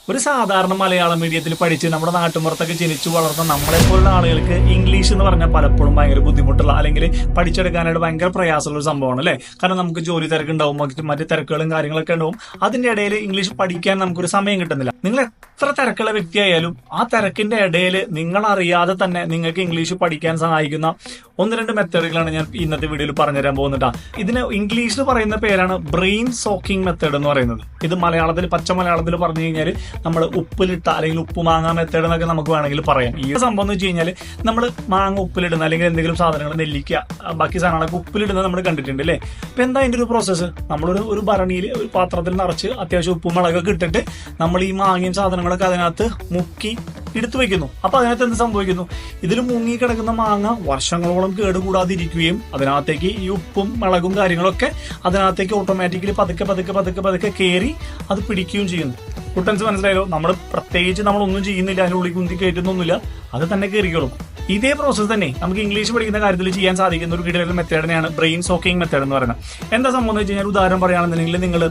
ഒരു സാധാരണ മലയാളം മീഡിയത്തിൽ പഠിച്ച് നമ്മുടെ നാട്ടുമ്പുറത്തൊക്കെ ജനിച്ചു വളർന്ന നമ്മളെപ്പോലുള്ള ആളുകൾക്ക് ഇംഗ്ലീഷ് എന്ന് പറഞ്ഞാൽ പലപ്പോഴും ഭയങ്കര ബുദ്ധിമുട്ടുള്ള അല്ലെങ്കിൽ പഠിച്ചെടുക്കാനായിട്ട് ഭയങ്കര പ്രയാസമുള്ള ഒരു സംഭവമാണ് അല്ലേ. കാരണം നമുക്ക് ജോലി തിരക്കുണ്ടാവും, മറ്റു തിരക്കുകളും കാര്യങ്ങളൊക്കെ ഉണ്ടാവും. അതിന്റെ ഇടയിൽ ഇംഗ്ലീഷ് പഠിക്കാൻ നമുക്കൊരു സമയം കിട്ടുന്നില്ല. നിങ്ങൾ എത്ര തിരക്കുള്ള വ്യക്തിയായാലും ആ തിരക്കിന്റെ ഇടയിൽ നിങ്ങൾ അറിയാതെ തന്നെ നിങ്ങൾക്ക് ഇംഗ്ലീഷ് പഠിക്കാൻ സഹായിക്കുന്ന 1-2 മെത്തേഡുകളാണ് ഞാൻ ഇന്നത്തെ വീഡിയോയിൽ പറഞ്ഞുതരാൻ പോകുന്നുണ്ട്. ഇതിന് ഇംഗ്ലീഷിൽ പറയുന്ന പേരാണ് ബ്രെയിൻ സോക്കിംഗ് മെത്തേഡ് എന്ന് പറയുന്നത്. ഇത് മലയാളത്തിൽ പച്ച മലയാളത്തിൽ പറഞ്ഞു കഴിഞ്ഞാൽ നമ്മൾ ഉപ്പിലിട്ട അല്ലെങ്കിൽ ഉപ്പുമാങ്ങ മെത്തേഡ് എന്നൊക്കെ നമുക്ക് വേണമെങ്കിൽ പറയാം. ഈ സംഭവം എന്ന് വെച്ച് കഴിഞ്ഞാൽ നമ്മൾ മാങ്ങ ഉപ്പിലിടുന്ന അല്ലെങ്കിൽ എന്തെങ്കിലും സാധനങ്ങൾ നെല്ലിക്ക ബാക്കി സാധനങ്ങളൊക്കെ ഉപ്പിലിടുന്നത് നമ്മൾ കണ്ടിട്ടുണ്ട് അല്ലേ. അപ്പൊ എന്താ അതിന്റെ ഒരു പ്രോസസ്സ്? നമ്മളൊരു ഭരണിയിൽ ഒരു പാത്രത്തിൽ നിറച്ച് അത്യാവശ്യം ഉപ്പും മുളകൊക്കെ ഇട്ടിട്ട് നമ്മൾ ഈ മാങ്ങയും സാധനങ്ങളൊക്കെ അതിനകത്ത് മുക്കി എടുത്തു വെക്കുന്നു. അപ്പൊ അതിനകത്ത് എന്ത് സംഭവിക്കുന്നു? ഇതിൽ മുങ്ങി കിടക്കുന്ന മാങ്ങ വർഷങ്ങളോളം കേടുകൂടാതിരിക്കുകയും അതിനകത്തേക്ക് ഈ ഉപ്പും മുളകും കാര്യങ്ങളൊക്കെ അതിനകത്തേക്ക് ഓട്ടോമാറ്റിക്കലി പതുക്കെ പതുക്കെ പതുക്കെ പതുക്കെ കയറി അത് പിടിക്കുകയും ചെയ്യുന്നു. കുട്ടൻസ് മനസ്സിലായല്ലോ. നമ്മൾ പ്രത്യേകിച്ച് നമ്മളൊന്നും ചെയ്യുന്നില്ല, അതിനുള്ളിൽ കുന്തി കയറ്റുന്നൊന്നുമില്ല, അത് തന്നെ കയറിക്കോളും. ഇതേ പ്രോസസ് തന്നെ നമുക്ക് ഇംഗ്ലീഷ് പഠിക്കുന്ന കാര്യത്തിൽ ചെയ്യാൻ സാധിക്കുന്ന ഒരു കിടിലൻ മെത്തേഡിനെയാണ് ബ്രെയിൻ സോക്കിംഗ് മെത്തേഡ് എന്ന് പറയുന്നത്. എന്താ സംഭവം എന്ന് വെച്ച് കഴിഞ്ഞാൽ, ഉദാഹരണം പറയുകയാണെന്നുണ്ടെങ്കിൽ നിങ്ങൾ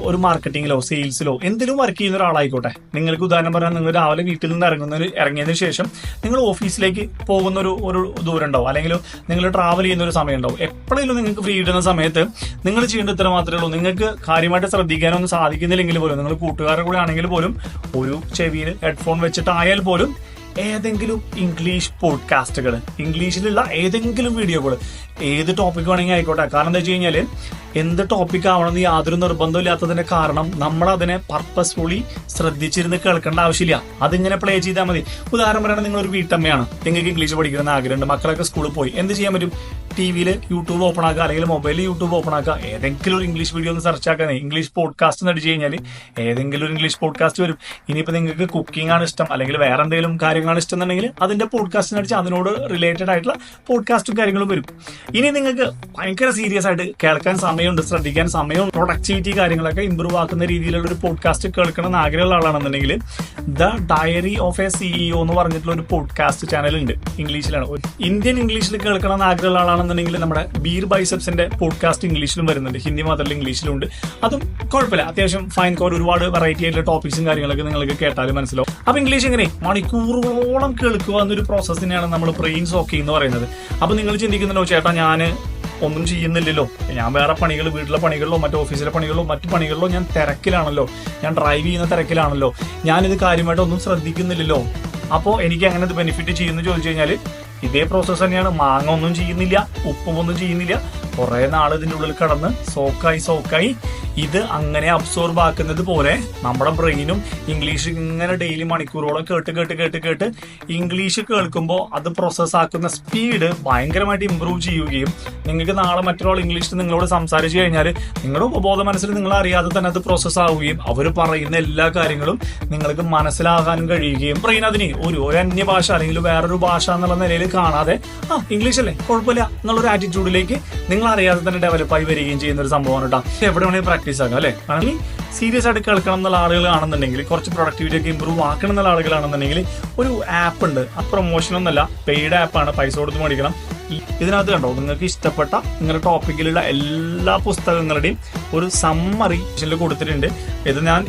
ഒരു മാർക്കറ്റിംഗിലോ സെയിൽസിലോ എന്തിലും വർക്ക് ചെയ്യുന്ന ഒരാളായിക്കോട്ടെ. നിങ്ങൾക്ക് ഉദാഹരണം പറഞ്ഞാൽ നിങ്ങൾ രാവിലെ വീട്ടിൽ നിന്ന് ഇറങ്ങിയതിനു ശേഷം നിങ്ങൾ ഓഫീസിലേക്ക് പോകുന്ന ഒരു ദൂരം ഉണ്ടാവും, അല്ലെങ്കിൽ നിങ്ങൾ ട്രാവൽ ചെയ്യുന്ന ഒരു സമയം ഉണ്ടാവും. എപ്പോഴെങ്കിലും നിങ്ങൾക്ക് ഫ്രീ കിട്ടുന്ന സമയത്ത് നിങ്ങൾ ചെയ്യേണ്ട ഇത്ര മാത്രമേ ഉള്ളൂ. നിങ്ങൾക്ക് കാര്യമായിട്ട് ശ്രദ്ധിക്കാനൊന്നും സാധിക്കുന്നില്ലെങ്കിൽ പോലും, നിങ്ങൾ കൂട്ടുകാരുടെ കൂടെ ആണെങ്കിൽ പോലും ഒരു ചെവിയിൽ ഹെഡ്ഫോൺ വെച്ചിട്ടായാൽ പോലും ഏതെങ്കിലും ഇംഗ്ലീഷ് പോഡ്കാസ്റ്റുകൾ, ഇംഗ്ലീഷിലുള്ള ഏതെങ്കിലും വീഡിയോകൾ, ഏത് ടോപ്പിക് വേണമെങ്കിൽ ആയിക്കോട്ടെ. കാരണം എന്താ വെച്ച് കഴിഞ്ഞാല് എന്ത് ടോപ്പിക് ആവണമെന്ന് യാതൊരു നിർബന്ധമില്ലാത്തതിന്റെ കാരണം നമ്മൾ അതിനെ പർപ്പസ്ഫുള്ളി ശ്രദ്ധിച്ചിരുന്ന് കേൾക്കേണ്ട ആവശ്യമില്ല. അതിങ്ങനെ പ്ലേ ചെയ്താൽ മതി. ഉദാഹരണം പറയുന്നത്, നിങ്ങളൊരു വീട്ടമ്മയാണ്, നിങ്ങൾക്ക് ഇംഗ്ലീഷ് പഠിക്കണമെന്ന് ആഗ്രഹമുണ്ട്, മക്കളൊക്കെ സ്കൂളിൽ പോയി, എന്ത് ചെയ്യാൻ പറ്റും? ടിവിയിൽ യൂട്യൂബ് ഓപ്പൺ ആക്കുക, അല്ലെങ്കിൽ മൊബൈലിൽ യൂട്യൂബ് ഓപ്പൺ ആക്കുക, ഏതെങ്കിലും ഒരു ഇംഗ്ലീഷ് വീഡിയോ ഒന്ന് സെർച്ച് ആക്കുക. ഇംഗ്ലീഷ് പോഡ്കാസ്റ്റ് എന്ന് അടിച്ചു കഴിഞ്ഞാൽ ഏതെങ്കിലും ഒരു ഇംഗ്ലീഷ് പോഡ്കാസ്റ്റ് വരും. ഇനിയിപ്പോൾ നിങ്ങൾക്ക് കുക്കിംഗ് ആണ് ഇഷ്ടം, അല്ലെങ്കിൽ വേറെ എന്തെങ്കിലും കാര്യങ്ങളാണ് ഇഷ്ടം എന്നുണ്ടെങ്കിൽ അതിന്റെ പോഡ്കാസ്റ്റിന് അടിച്ച് അതിനോട് റിലേറ്റഡ് ആയിട്ടുള്ള പോഡ്കാസ്റ്റും കാര്യങ്ങളും വരും. ഇനി നിങ്ങൾക്ക് ഭയങ്കര സീരിയസ് ആയിട്ട് കേൾക്കാൻ സമയമുണ്ട്, ശ്രദ്ധിക്കാൻ സമയമുണ്ട്, പ്രൊഡക്ടിവിറ്റി കാര്യങ്ങളൊക്കെ ഇമ്പ്രൂവ് ആക്കുന്ന രീതിയിലുള്ള ഒരു പോഡ്കാസ്റ്റ് കേൾക്കണം എന്ന് ആഗ്രഹമുള്ള ആളാണെന്നുണ്ടെങ്കിൽ the diary of a CEO എന്ന് പറഞ്ഞിട്ടുള്ള ഒരു പോഡ്കാസ്റ്റ് ചാനൽ ഉണ്ട്. ഇംഗ്ലീഷിലാണ്. ഇന്ത്യൻ ഇംഗ്ലീഷിൽ കേൾക്കണം എന്ന് ആഗ്രഹമുള്ള ആളാണെന്നുണ്ടെങ്കിൽ നമ്മുടെ ബീർ ബൈസെപ്സിന്റെ പോഡ്കാസ്റ്റ് ഇംഗ്ലീഷിലും വരുന്നുണ്ട്, ഹിന്ദി മാത്രമല്ല ഇംഗ്ലീഷിലും ഉണ്ട്. അതും കുഴപ്പമില്ല, അത്യാവശ്യം ഫൈൻ കോർ, ഒരുപാട് വെറൈറ്റി ആയിട്ടുള്ള ടോപ്പിക്സും കാര്യങ്ങളൊക്കെ നിങ്ങൾക്ക് കേട്ടാലും മനസ്സിലാവും. അപ്പൊ ഇംഗ്ലീഷ് എങ്ങനെ മണിക്കൂറുകളോളം കേൾക്കുക എന്നൊരു പ്രോസസ് തന്നെയാണ് നമ്മൾ ബ്രെയിൻ സോക്കിംഗ് എന്ന് പറയുന്നത്. അപ്പൊ നിങ്ങൾ ചിന്തിക്കുന്നുണ്ടോ, ചേട്ടാ ഞാൻ ഒന്നും ചെയ്യുന്നില്ലല്ലോ, ഞാൻ വേറെ പണികൾ, വീട്ടിലെ പണികളിലോ മറ്റു ഓഫീസിലെ പണികളിലോ മറ്റു പണികളിലോ ഞാൻ തിരക്കിലാണല്ലോ, ഞാൻ ഡ്രൈവ് ചെയ്യുന്ന തിരക്കിലാണല്ലോ, ഞാനിത് കാര്യമായിട്ട് ഒന്നും ശ്രദ്ധിക്കുന്നില്ലല്ലോ, അപ്പോൾ എനിക്ക് അങ്ങനെ ഇത് ബെനിഫിറ്റ് ചെയ്യുന്നു ചോദിച്ചു കഴിഞ്ഞാൽ ഇതേ പ്രോസസ്സ് തന്നെയാണ്. മാങ്ങ ഒന്നും ചെയ്യുന്നില്ല, ഉപ്പും ഒന്നും ചെയ്യുന്നില്ല, കുറെ നാൾ ഇതിൻ്റെ ഉള്ളിൽ കിടന്ന് സോക്കായി ഇത് അങ്ങനെ അബ്സോർബ് ആക്കുന്നത് പോലെ നമ്മുടെ ബ്രെയിനും ഇംഗ്ലീഷ് ഇങ്ങനെ ഡെയിലി മണിക്കൂറോളം കേട്ട് ഇംഗ്ലീഷ് കേൾക്കുമ്പോൾ അത് പ്രോസസ് ആക്കുന്ന സ്പീഡ് ഭയങ്കരമായിട്ട് ഇമ്പ്രൂവ് ചെയ്യുകയും നിങ്ങൾക്ക് നാളെ മറ്റൊരാൾ ഇംഗ്ലീഷിൽ നിങ്ങളോട് സംസാരിച്ചു കഴിഞ്ഞാൽ നിങ്ങളുടെ ഉപബോധ മനസ്സിൽ നിങ്ങൾ അറിയാതെ തന്നെ അത് പ്രോസസ് ആവുകയും അവർ പറയുന്ന എല്ലാ കാര്യങ്ങളും നിങ്ങൾക്ക് മനസ്സിലാകാനും കഴിയുകയും ബ്രെയിൻ അതിന് ഒരു അന്യഭാഷ അല്ലെങ്കിൽ വേറൊരു ഭാഷ എന്നുള്ള നിലയിൽ കാണാതെ ഇംഗ്ലീഷ് അല്ലേ കുഴപ്പമില്ല എന്നുള്ളൊരു ആറ്റിറ്റ്യൂഡിലേക്ക് നിങ്ങൾ അറിയാതെ തന്നെ ഡെവലപ്പായി വരികയും ചെയ്യുന്ന ഒരു സംഭവമാണ് കേട്ടോ. എവിടെ വേണമെങ്കിൽ പ്രാക്ടീസ് ആക്കാം അല്ലെ. അല്ലെങ്കിൽ സീരിയസ് ആയിട്ട് കേൾക്കണം എന്നുള്ള ആളുകളാണെന്നുണ്ടെങ്കിൽ, കുറച്ച് പ്രൊഡക്ടിവിറ്റി ഒക്കെ ഇമ്പ്രൂവ് ആക്കണം എന്നുള്ള ആളുകളാണെന്നുണ്ടെങ്കിൽ ഒരു ആപ്പ് ഉണ്ട്. ആ പ്രൊമോഷൻ ഒന്നല്ല, പെയ്ഡ് ആപ്പാണ്, പൈസ കൊടുത്ത് മേടിക്കണം. ഇതിനകത്ത് കണ്ടോ, നിങ്ങൾക്ക് ഇഷ്ടപ്പെട്ട നിങ്ങളുടെ ടോപ്പിക്കിലുള്ള എല്ലാ പുസ്തകങ്ങളുടെയും ഒരു സമ്മറി കൊടുത്തിട്ടുണ്ട്. ഇത് ഞാൻ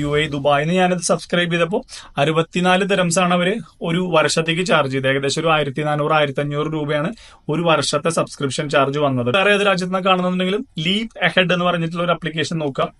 UAE ദുബായിൽ നിന്ന് ഞാനത് സബ്സ്ക്രൈബ് ചെയ്തപ്പോൾ 64 ദിറംസാണ് അവര് ഒരു വർഷത്തേക്ക് ചാർജ് ചെയ്തത്. ഏകദേശം ഒരു 1400-1500 രൂപയാണ് ഒരു വർഷത്തെ സബ്സ്ക്രിപ്ഷൻ ചാർജ് വന്നത്. വേറെ ഏത് രാജ്യത്ത് നിന്ന് കാണുന്നുണ്ടെങ്കിലും ലീപ് അഹെഡ് എന്ന് പറഞ്ഞിട്ടുള്ള ഒരു ആപ്ലിക്കേഷൻ നോക്കാം.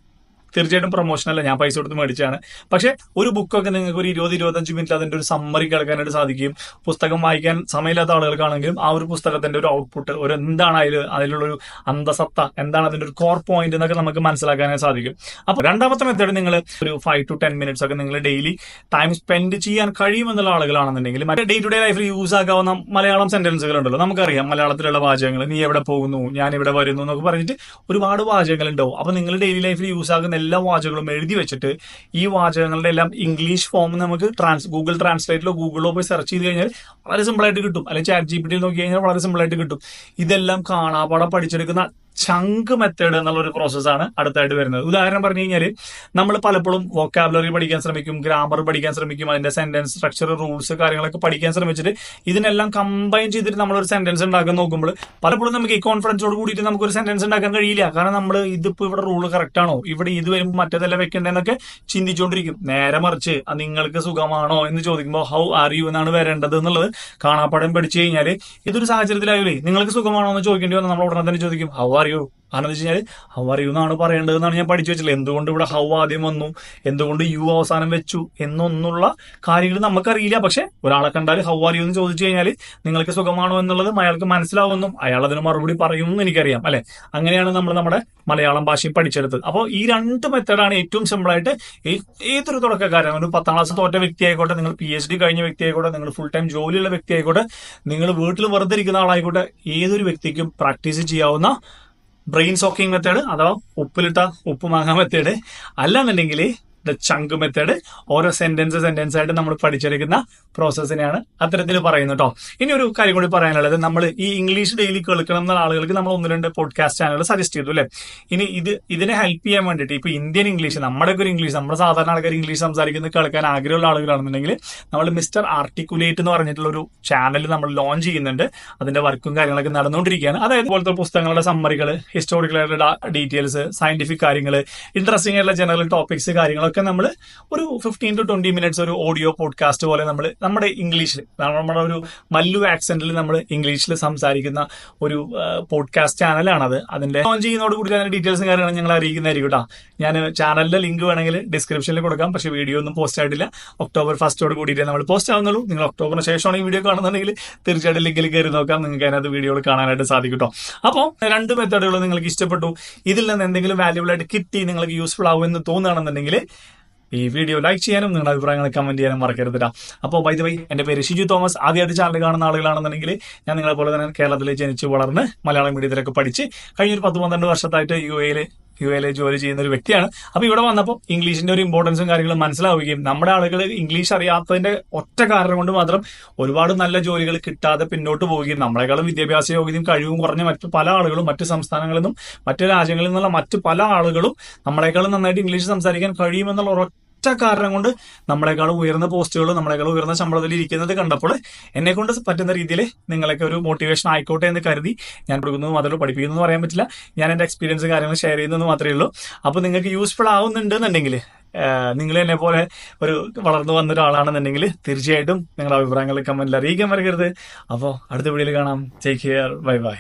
തീർച്ചയായിട്ടും പ്രൊമോഷനല്ല, ഞാൻ പൈസ കൊടുത്ത് മേടിച്ചാണ്. പക്ഷെ ഒരു ബുക്കൊക്കെ നിങ്ങൾക്ക് ഒരു 20-25 മിനിറ്റ് അതിന്റെ ഒരു സമ്മറി കേൾക്കാനായിട്ട് സാധിക്കും. പുസ്തകം വായിക്കാൻ സമയമില്ലാത്ത ആളുകൾക്കാണെങ്കിലും ആ ഒരു പുസ്തകത്തിന്റെ ഒരു ഔട്ട്പുട്ട്, ഒരു എന്താണ് അതിലുള്ളൊരു അന്തസത്ത, എന്താണ് അതിന്റെ ഒരു കോർ പോയിന്റ് എന്നൊക്കെ നമുക്ക് മനസ്സിലാക്കാനായിട്ട് സാധിക്കും. അപ്പൊ രണ്ടാമത്തെ മെത്തേഡ്, നിങ്ങൾ ഒരു 5 to 10 മിനിറ്റ്സ് ഒക്കെ നിങ്ങൾ ഡെയിലി ടൈം സ്പെൻഡ് ചെയ്യാൻ കഴിയുമെന്നുള്ള ആളുകളാണെന്നുണ്ടെങ്കിൽ മറ്റേ ഡേ ടു ഡേ ലൈഫിൽ യൂസ് ആക്കാവുന്ന മലയാളം സെന്റൻസുകൾ ഉണ്ടല്ലോ, നമുക്കറിയാം മലയാളത്തിലുള്ള വാചകങ്ങൾ. നീ എവിടെ പോകുന്നു, ഞാൻ ഇവിടെ വരുന്നു എന്നൊക്കെ പറഞ്ഞിട്ട് ഒരുപാട് വാചകങ്ങൾ ഉണ്ടാവും. അപ്പൊ നിങ്ങൾ ഡെയിലി ലൈഫിൽ യൂസ് ആകുന്ന എല്ലാ വാചകങ്ങളും എഴുതി വെച്ചിട്ട് ഈ വാചകങ്ങളുടെ എല്ലാം ഇംഗ്ലീഷ് ഫോം നമുക്ക് ഗൂഗിൾ ട്രാൻസ്ലേറ്റിലോ ഗൂഗിളിലോ പോയി സെർച്ച് ചെയ്ത് കഴിഞ്ഞാൽ വളരെ സിമ്പിൾ ആയിട്ട് കിട്ടും. അല്ലെങ്കിൽ ChatGPT നോക്കി കഴിഞ്ഞാൽ വളരെ സിമ്പിൾ ആയിട്ട് കിട്ടും. ഇതെല്ലാം കാണാപാഠം പഠിച്ചെടുക്കുന്ന ചങ്ക് മെത്തേഡ് എന്നുള്ള ഒരു പ്രോസസ്സാണ് അടുത്തായിട്ട് വരുന്നത്. ഉദാഹരണം പറഞ്ഞു കഴിഞ്ഞാൽ നമ്മൾ പലപ്പോഴും വൊക്കാബുലറി പഠിക്കാൻ ശ്രമിക്കും, ഗ്രാമർ പഠിക്കാൻ ശ്രമിക്കും, അതിന്റെ സെന്റൻസ് സ്ട്രക്ചർ, റൂൾസ്, കാര്യങ്ങളൊക്കെ പഠിക്കാൻ ശ്രമിച്ചിട്ട് ഇതിനെല്ലാം കമ്പൈൻ ചെയ്തിട്ട് നമ്മളൊരു സെന്റൻസ് ഉണ്ടാക്കാൻ നോക്കുമ്പോൾ പലപ്പോഴും നമുക്ക് ഈ കോൺഫിഡൻസോട് കൂടിയിട്ട് നമുക്കൊരു സെന്റൻസ് ഉണ്ടാക്കാൻ കഴിയില്ല. കാരണം നമ്മൾ ഇതിപ്പോ ഇവിടെ റൂൾ കറക്റ്റ് ആണോ, ഇവിടെ ഇത് വരുമ്പോൾ മറ്റേതെല്ലാം വെക്കേണ്ടതെന്നൊക്കെ ചിന്തിച്ചുകൊണ്ടിരിക്കും. നേരെ മറിച്ച് നിങ്ങൾക്ക് സുഖമാണോ എന്ന് ചോദിക്കുമ്പോൾ ഹൗ ആർ യു എന്നാണ് വരേണ്ടത് എന്നുള്ളത് കാണാപ്പാടം പഠിച്ചു കഴിഞ്ഞാൽ ഇതൊരു സാഹചര്യത്തിലായാലേ നിങ്ങൾക്ക് സുഖമാണോ എന്ന് ചോദിക്കേണ്ടി വന്നാൽ നമ്മൾ ഉടനെ തന്നെ ചോദിക്കും ഹൗ ആർ യു. കാരണം വെച്ച് കഴിഞ്ഞാൽ ഹൗ ആർ യു എന്നാണ് പറയേണ്ടതെന്നാണ് ഞാൻ പഠിച്ചു വെച്ചില്ല. എന്തുകൊണ്ട് ഇവിടെ ഹൗ ആദ്യം വന്നു, എന്തുകൊണ്ട് യു അവസാനം വെച്ചു എന്നൊന്നുള്ള കാര്യങ്ങൾ നമുക്കറിയില്ല. പക്ഷെ ഒരാളെ കണ്ടാൽ ഹൗ ആർ യു എന്ന് ചോദിച്ചു കഴിഞ്ഞാൽ നിങ്ങൾക്ക് സുഖമാണോ എന്നുള്ളത് അയാൾക്ക് മനസ്സിലാവുമെന്നും അയാൾ അതിന് മറുപടി പറയുമെന്നും എനിക്കറിയാം അല്ലെ. അങ്ങനെയാണ് നമ്മൾ നമ്മുടെ മലയാളം ഭാഷയും പഠിച്ചെടുത്തത്. അപ്പോൾ ഈ രണ്ട് മെത്തേഡാണ് ഏറ്റവും സിമ്പിൾ ആയിട്ട് ഏതൊരു തുടക്കക്കാരൻ, ഒരു 10ാം ക്ലാസ് തോറ്റ വ്യക്തി ആയിക്കോട്ടെ, നിങ്ങൾ PhD കഴിഞ്ഞ വ്യക്തി ആയിക്കോട്ടെ, നിങ്ങൾ ഫുൾ ടൈം ജോലിയുള്ള വ്യക്തി ആയിക്കോട്ടെ, നിങ്ങൾ വീട്ടിൽ വെറുതെ ഇരിക്കുന്ന ആളായിക്കോട്ടെ, ഏതൊരു വ്യക്തിക്കും പ്രാക്ടീസ് ചെയ്യാവുന്ന ബ്രെയിൻ സോക്കിംഗ് മെത്തേഡ് അഥവാ ഉപ്പിലിട്ട ഉപ്പ് മാങ്ങ മെത്തേഡ്, അല്ലാന്നുണ്ടെങ്കിൽ ദ ചങ്ക് മെത്തേഡ്, ഓരോ സെന്റൻസ് ആയിട്ട് നമ്മൾ പഠിച്ചെടുക്കുന്ന പ്രോസസ്സിനെയാണ് അത്തരത്തിൽ പറയുന്നത് കേട്ടോ. ഇനി ഒരു കാര്യം കൂടി പറയാനുള്ളത്, നമ്മൾ ഈ ഇംഗ്ലീഷ് ഡെയിലി കേൾക്കണം എന്ന ആളുകൾക്ക് നമ്മൾ 1-2 പോഡ്കാസ്റ്റ് ചാനൽ സജസ്റ്റ് ചെയ്തു അല്ലെ. ഇനി ഇതിനെ ഹെൽപ്പ് ചെയ്യാൻ വേണ്ടിയിട്ട് ഇപ്പൊ ഇന്ത്യൻ ഇംഗ്ലീഷ്, നമ്മുടെ ഒരു ഇംഗ്ലീഷ്, നമ്മുടെ സാധാരണ ആൾക്കാർ ഇംഗ്ലീഷ് സംസാരിക്കുന്നത് കേൾക്കാൻ ആഗ്രഹമുള്ള ആളുകളാണെന്നുണ്ടെങ്കിൽ നമ്മൾ മിസ്റ്റർ ആർട്ടിക്കുലേറ്റ് എന്ന് പറഞ്ഞിട്ടുള്ള ഒരു ചാനൽ നമ്മൾ ലോഞ്ച് ചെയ്യുന്നുണ്ട്. അതിന്റെ വർക്കും കാര്യങ്ങളൊക്കെ നടന്നുകൊണ്ടിരിക്കുകയാണ്. അതായത് പോലത്തെ പുസ്തകങ്ങളുടെ സമ്മറികൾ, ഹിസ്റ്റോറിക്കൽ ആയിട്ടുള്ള ഡീറ്റെയിൽസ്, സയന്റിഫിക് കാര്യങ്ങൾ, ഇൻട്രസ്റ്റിംഗ് ആയിട്ടുള്ള ജനറൽ ടോപ്പിക്സ്, കാര്യങ്ങളൊക്കെ നമ്മൾ ഒരു 15 to 20 മിനിറ്റ്സ് ഒരു ഓഡിയോ പോഡ്കാസ്റ്റ് പോലെ നമ്മൾ നമ്മുടെ ഇംഗ്ലീഷിൽ, നമ്മുടെ ഒരു മല്ലു ആക്സെന്റിൽ നമ്മൾ ഇംഗ്ലീഷിൽ സംസാരിക്കുന്ന ഒരു പോഡ്കാസ്റ്റ് ചാനലാണത്. അതിന്റെ ലോഞ്ച് ചെയ്യുന്നതോട് കൂടി അതിന്റെ ഡീറ്റെയിൽസും കാര്യങ്ങളും ഞങ്ങൾ അറിയിക്കുന്നതായിരിക്കും കേട്ടോ. ഞാൻ ചാനലിന്റെ ലിങ്ക് വേണമെങ്കിൽ ഡിസ്ക്രിപ്ഷനിൽ കൊടുക്കാം. പക്ഷേ വീഡിയോ ഒന്നും പോസ്റ്റ് ആയിട്ടില്ല. October 1 കൂടിയിട്ട് നമ്മൾ പോസ്റ്റ് ആവുന്നുള്ളൂ. നിങ്ങൾ ഒക്ടോബറിന് ശേഷമാണ് ഈ വീഡിയോ കാണുന്നുണ്ടെങ്കിൽ തീർച്ചയായിട്ടും ലിങ്കിൽ കയറി നോക്കാം. നിങ്ങൾക്ക് അതിനകത്ത് വീഡിയോകൾ കാണാനായിട്ട് സാധിക്കും കേട്ടോ. അപ്പോൾ 2 മെത്തേഡുകൾ നിങ്ങൾക്ക് ഇഷ്ടപ്പെട്ടു, ഇതിൽ നിന്ന് എന്തെങ്കിലും വാല്യൂബിൾ ആയിട്ട് കിട്ടി, നിങ്ങൾക്ക് യൂസ്ഫുൾ ആവും എന്ന് തോന്നുകയാണെന്നുണ്ടെങ്കിൽ ഈ വീഡിയോ ലൈക്ക് ചെയ്യാനും നിങ്ങളുടെ അഭിപ്രായങ്ങൾ കമന്റ് ചെയ്യാനും മറക്കരുത്. അപ്പോൾ ബൈ ദ വൈ, എന്റെ പേര് ഷിജു തോമസ്. ആദ്യമായിട്ട് ചാനൽ കാണുന്ന ആളുകളാണെന്നുണ്ടെങ്കിൽ ഞാൻ നിങ്ങളെ പോലെ തന്നെ കേരളത്തിൽ ജനിച്ച് വളർന്ന് മലയാളം മീഡിയത്തിലൊക്കെ പഠിച്ച് കഴിഞ്ഞൊരു 10-12 വർഷത്തായിട്ട് യു എയിൽ ജോലി ചെയ്യുന്ന ഒരു വ്യക്തിയാണ്. അപ്പൊ ഇവിടെ വന്നപ്പോൾ ഇംഗ്ലീഷിന്റെ ഒരു ഇമ്പോർട്ടൻസും കാര്യങ്ങളും മനസ്സിലാവുകയും നമ്മുടെ ആളുകൾ ഇംഗ്ലീഷ് അറിയാത്തതിന്റെ ഒറ്റ കാരണം കൊണ്ട് മാത്രം ഒരുപാട് നല്ല ജോലികൾ കിട്ടാതെ പിന്നോട്ട് പോവുകയും നമ്മളെക്കാളും വിദ്യാഭ്യാസ യോഗ്യതയും കഴിവും കുറഞ്ഞ മറ്റു പല ആളുകളും മറ്റു സംസ്ഥാനങ്ങളിൽ നിന്നും മറ്റു രാജ്യങ്ങളിൽ നിന്നുള്ള മറ്റു പല ആളുകളും നമ്മളെക്കാളും നന്നായിട്ട് ഇംഗ്ലീഷ് സംസാരിക്കാൻ കഴിയുമെന്നുള്ള ഒറ്റ കാരണം കൊണ്ട് നമ്മളെക്കാളും ഉയർന്ന പോസ്റ്റുകളും നമ്മളെക്കാളും ഉയർന്ന ശമ്പളത്തിൽ ഇരിക്കുന്നത് കണ്ടപ്പോൾ എന്നെ കൊണ്ട് പറ്റുന്ന രീതിയിൽ നിങ്ങളൊക്കെ ഒരു മോട്ടിവേഷൻ ആയിക്കോട്ടെ എന്ന് കരുതി ഞാൻ കൊടുക്കുന്നത് മാത്രമേ, പഠിപ്പിക്കുന്നത് പറയാൻ പറ്റില്ല, ഞാൻ എൻ്റെ എക്സ്പീരിയൻസ് കാര്യങ്ങൾ ഷെയർ ചെയ്യുന്നത് മാത്രമേ ഉള്ളൂ. അപ്പോൾ നിങ്ങൾക്ക് യൂസ്ഫുൾ ആവുന്നുണ്ടെന്നുണ്ടെങ്കിൽ, നിങ്ങൾ എന്നെ പോലെ ഒരു വളർന്നു വന്ന ഒരാളാണെന്നുണ്ടെങ്കിൽ തീർച്ചയായിട്ടും നിങ്ങളുടെ അഭിപ്രായങ്ങൾ കമന്റിൽ അറിയിക്കാൻ മറക്കരുത്. അപ്പോൾ അടുത്ത വീഡിയോയിൽ കാണാം. Take care, bye bye.